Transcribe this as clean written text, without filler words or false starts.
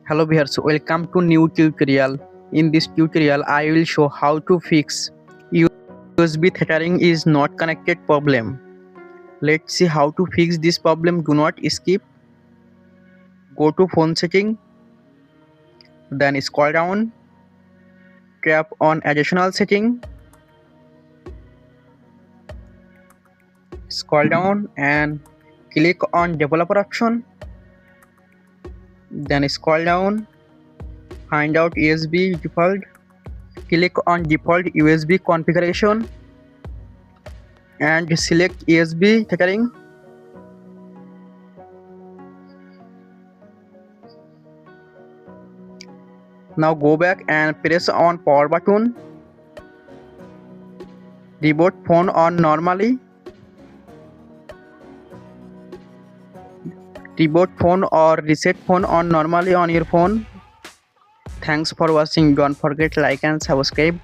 Hello viewers, welcome to new tutorial. In this tutorial, I will show how to fix USB tethering is not connected problem. Let's see how to fix this problem. Do not skip. Go to phone setting, then scroll down, tap on additional setting, scroll down and click on developer option. Then scroll down, find out USB default. Click on default USB configuration and select USB tethering. Now go back and press on power button. Reboot phone on normally. Reboot phone or reset phone on normally on your phone. Thanks for watching. Don't forget like and subscribe.